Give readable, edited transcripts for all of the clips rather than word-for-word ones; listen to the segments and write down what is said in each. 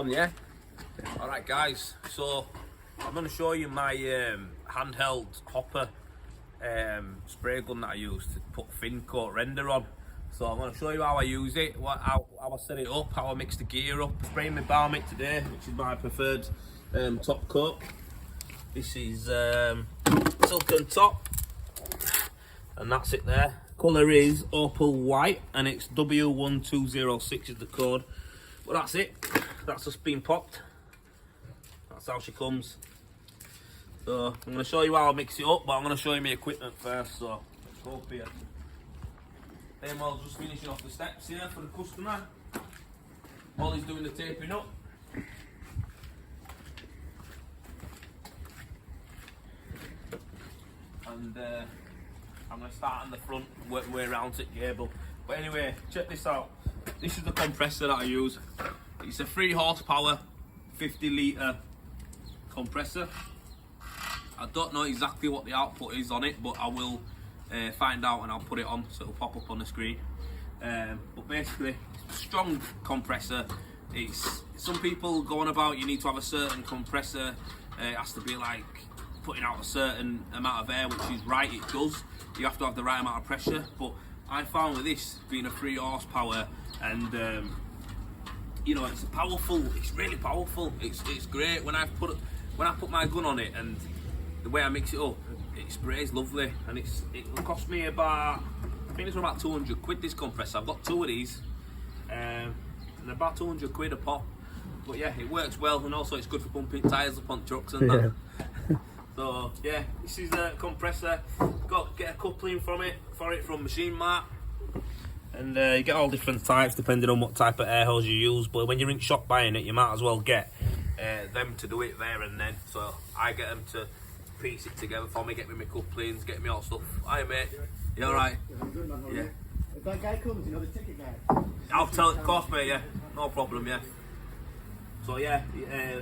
on, yeah? Alright guys, so I'm going to show you my handheld hopper spray gun that I use to put thincoat render on. So I'm going to show you how I use it, how I set it up, how I mix the gear up. Spraying my Baumit today, which is my preferred top coat. This is silken top, and that's it there. Colour is opal white, and it's W1206 is the code. But that's it, that's just been popped. That's how she comes. So I'm going to show you how I mix it up, but I'm going to show you my equipment first. So let's go up here. Then while just finishing off the steps here for the customer, while he's doing the taping up. And I'm going to start on the front and work my way around to the cable. But anyway, check this out. This is the compressor that I use. It's a 3 horsepower, 50 litre compressor. I don't know exactly what the output is on it, but I will find out and I'll put it on so it'll pop up on the screen. But basically, it's a strong compressor. It's some people go on about you need to have a certain compressor. It has to be like putting out a certain amount of air, which is right, it does. You have to have the right amount of pressure. But I found with this being a 3 horsepower and you know, it's powerful. It's really powerful. It's great when I put my gun on it, and the way I mix it up, it sprays lovely. And it will cost me about, I think it's about 200 quid this compressor. I've got 2 of these, and about 200 quid a pop. But yeah, it works well, and also it's good for pumping tyres up on trucks and that. So yeah, this is a compressor. Get a coupling from it from Machine Mart. And you get all different types depending on what type of air hose you use. But when you're in shop buying it, you might as well get them to do it there and then. So I get them to piece it together for me, get me my couplings, get me all stuff. Hi mate, you alright? Yeah. If that guy comes, you know the ticket guy. I'll tell it, of course mate, yeah. No problem, yeah. So yeah,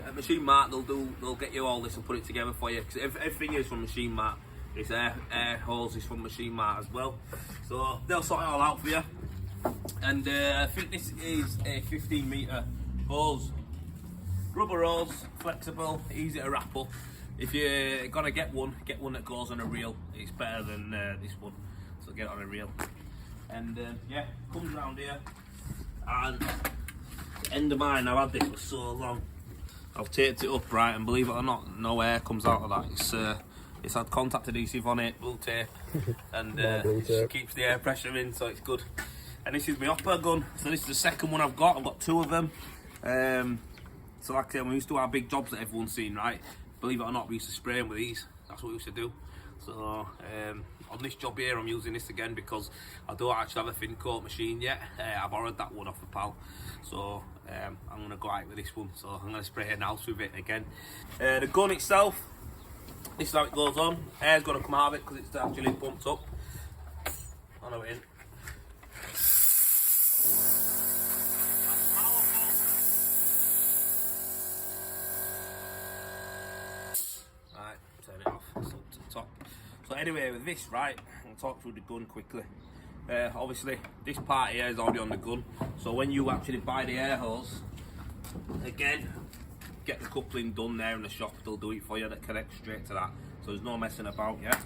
at Machine Mart they'll get you all this and put it together for you. Because everything is from Machine Mart. It's air hoses from Machine Mart as well. So they'll sort it all out for you. And I think this is a 15 metre hose. Rubber hose, flexible, easy to wrap up. If you're gonna get one that goes on a reel. It's better than this one. So get it on a reel. And yeah, comes around here. And the end of mine, I've had this for so long. I've taped it up right, and believe it or not, no air comes out of that. It's had contact adhesive on it, blue tape, and keeps the air pressure in, so it's good. And this is my hopper gun. So this is the second one I've got. I've got 2 of them. So like I said, we used to do our big jobs that everyone's seen, right? Believe it or not, we used to spray them with these. That's what we used to do. So on this job here, I'm using this again because I don't actually have a thincoat machine yet. I borrowed that one off a pal. So I'm going to go out with this one. So I'm going to spray an house with it again. The gun itself, this is how it goes on. Air's going to come out of it because it's actually pumped up. I know it ain't. Right, turn it off. It's up to the top. So anyway, with this, right, I'll talk through the gun quickly. Obviously, this part here is already on the gun. So when you actually buy the air hose, again, get the coupling done there in the shop. They'll do it for you. That connects straight to that. So there's no messing about, yeah.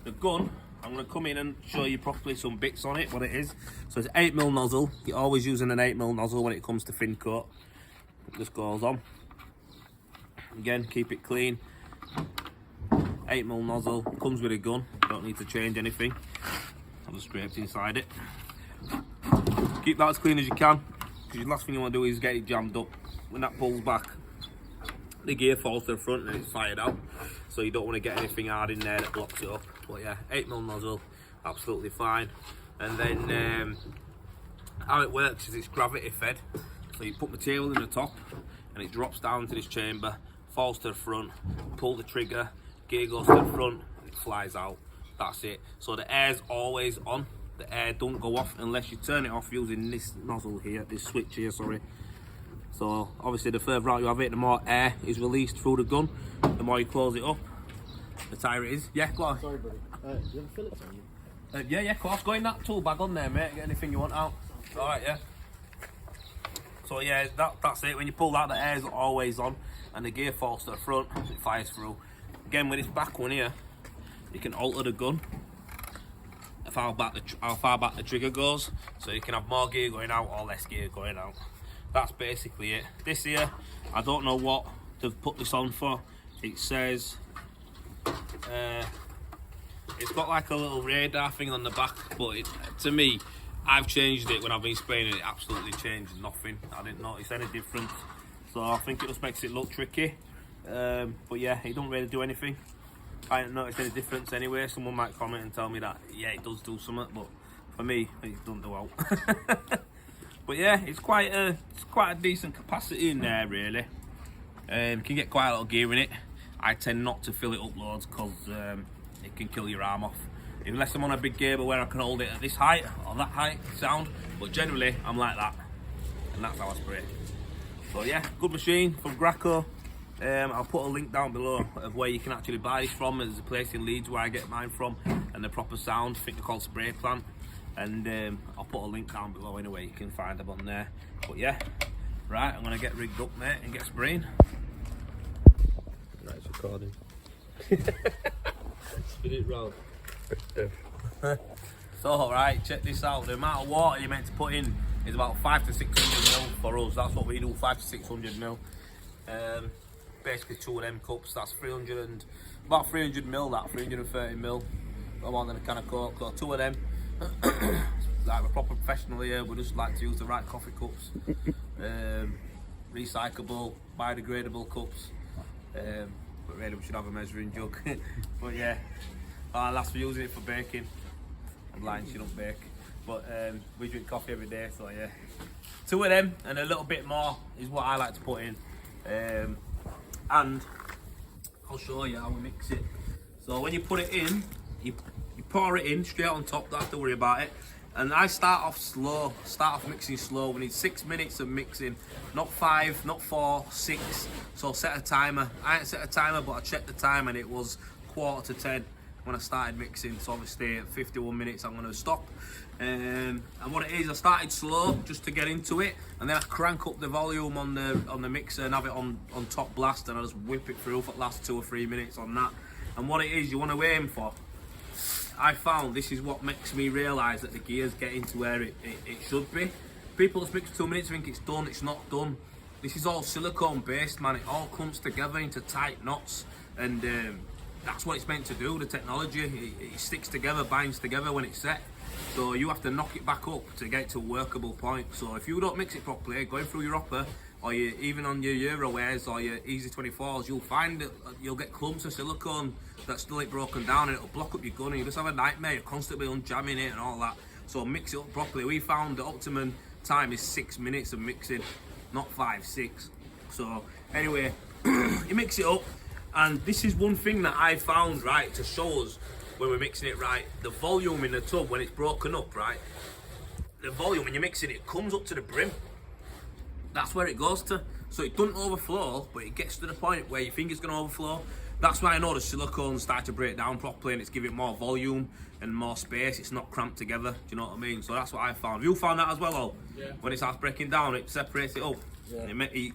The gun, I'm going to come in and show you properly some bits on it, what it is. So it's 8mm nozzle. You're always using an 8mm nozzle when it comes to thincoat. It just goes on. Again, keep it clean. 8mm nozzle, comes with a gun. Don't need to change anything. I've just scraped inside it. Keep that as clean as you can, because the last thing you want to do is get it jammed up. When that pulls back, the gear falls to the front and it's fired out. So you don't want to get anything hard in there that blocks it up. But yeah, 8mm nozzle, absolutely fine. And then how it works is it's gravity fed. So you put material in the top and it drops down to this chamber, falls to the front, pull the trigger, gear goes to the front and it flies out. That's it. So the air's always on. The air don't go off unless you turn it off using this nozzle here, this switch here, sorry. So obviously the further out you have it, the more air is released through the gun. The more you close it up, the tighter it is. Yeah, go on. Sorry, buddy. You have a Phillips on you? Yeah, of course. Go in that tool bag on there, mate. Get anything you want out. Alright, yeah. So So yeah, that's it. When you pull that, the air's always on, and the gear falls to the front, it fires through. Again, with this back one here, you can alter the gun of how far back the trigger goes, so you can have more gear going out or less gear going out. That's basically it. This here, I don't know what they've put this on for. It says it's got like a little radar thing on the back, but to me, I've changed it when I've been spraying it. It absolutely changed nothing. I didn't notice any difference, so I think it just makes it look tricky. But yeah, it don't really do anything. I didn't notice any difference anyway. Someone might comment and tell me that yeah, it does do something, but for me, it doesn't do out. But yeah, it's quite a decent capacity in there, really. You can get quite a lot of gear in it. I tend not to fill it up loads because it can kill your arm off. Unless I'm on a big cable where I can hold it at this height or that height sound, but generally I'm like that, and that's how I spray. So yeah, good machine from Graco. I'll put a link down below of where you can actually buy this from. There's a place in Leeds where I get mine from, and the proper sound, I think they're called Spray Plant, and I'll put a link down below anyway, you can find them on there. But yeah, right, I'm gonna get rigged up, mate, and get spraying. Right, it's recording. Spin it round. So right, check this out. The amount of water you're meant to put in is about 500 to 600 mil for us. That's what we do, 500 to 600 mil. Basically 2 of them cups. That's about 300 mil. That 330 mil. No more than a can of Coke. So 2 of them. Like we're proper professional here. We just like to use the right coffee cups, recyclable, biodegradable cups. But really, we should have a measuring jug. But yeah. Last we're using it for baking. I'm lying, she don't bake. But we drink coffee every day, so yeah. 2 of them and a little bit more is what I like to put in. And I'll show you how we mix it. So when you put it in, you pour it in straight on top, don't have to worry about it. And I start off mixing slow. We need 6 minutes of mixing, not 5, not 4, 6. So set a timer. I ain't set a timer, but I checked the time and it was 9:45 when I started mixing. So obviously at 51 minutes I'm going to stop. And what it is, I started slow just to get into it, and then I crank up the volume on the mixer and have it on top blast, and I just whip it through for the last 2 or 3 minutes on that. And what it is you want to aim for, I found this is what makes me realise that the gear's getting to where it should be. People just mix 2 minutes, think it's done. It's not done. This is all silicone based, man. It all comes together into tight knots, and that's what it's meant to do. The technology, it sticks together, binds together when it's set. So you have to knock it back up to get to a workable point. So if you don't mix it properly, going through your hopper, or even on your Eurowares or your Easy 24s, you'll find that you'll get clumps of silicone that's still ain't broken down, and it'll block up your gun, and you just have a nightmare. You're constantly unjamming it and all that. So mix it up properly. We found the optimum time is 6 minutes of mixing, not 5, 6. So anyway, you mix it up, and this is one thing that I found, right, to show us when we're mixing it right. The volume in the tub, when it's broken up, right, the volume when you're mixing it comes up to the brim. That's where it goes to. So it doesn't overflow, but it gets to the point where you think it's going to overflow. That's why I know the silicone start to break down properly, and it's giving more volume and more space. It's not cramped together. Do you know what I mean? So that's what I found. You found that as well, though? Yeah. When it starts breaking down, it separates it up. Yeah.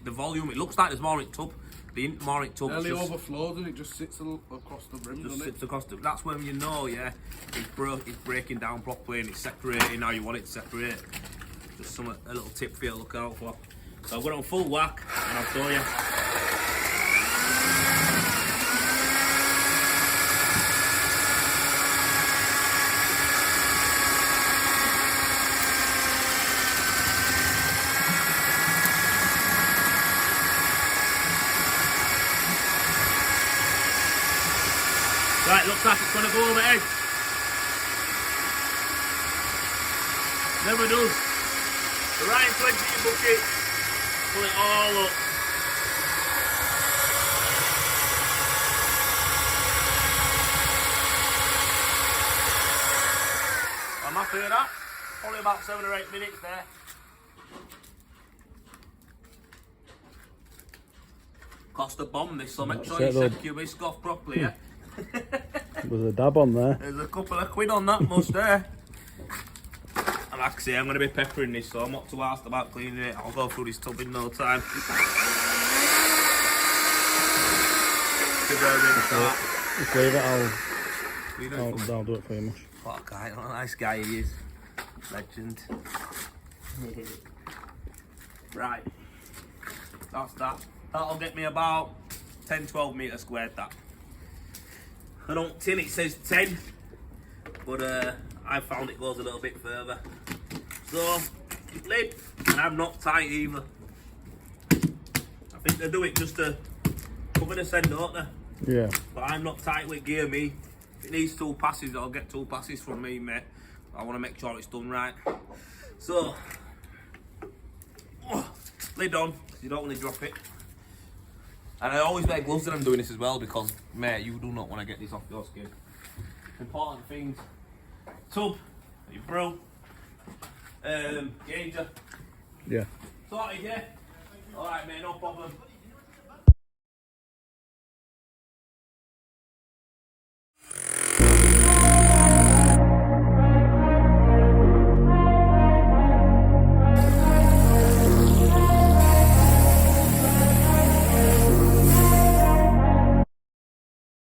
The volume, it looks like there's more in tub. The more in tub. Nearly overflows, and it just sits across the rim, doesn't it? Sits across the, that's when you know, yeah, it's breaking down properly and it's separating how you want it to separate. Just a little tip for you to look out for. So I've got it on full whack, and I'll show you. Right, looks like it's going to go over edge. Never does. The right into edge of your bucket, pull it all up. I'm happy with that. Probably about 7 or 8 minutes there. Cost a bomb this, so make sure you set your whisk off properly, yeah? There's a dab on there. There's a couple of quid on that must there. And like I say, I'm going to be peppering this, so I'm not too asked about cleaning it. I'll go through this tub in no time. Just leave it, I'll do it for you, Mush. What a guy, what a nice guy he is. Legend. Right. That's that. That'll get me about 10-12 metres squared, that. I don't tin it says 10, but I found it goes a little bit further. So, lid, and I'm not tight either. I think they do it just to cover the send, don't they? Yeah. But I'm not tight with gear, me. If it needs 2 passes, I'll get 2 passes from me, mate. I want to make sure it's done right. So, lid on, you don't want to drop it. And I always wear gloves when I'm doing this as well because, mate, you do not want to get this off your skin. Important things. Tub, your brew, gauger. Yeah. Sorted, yeah? Alright, mate, no problem.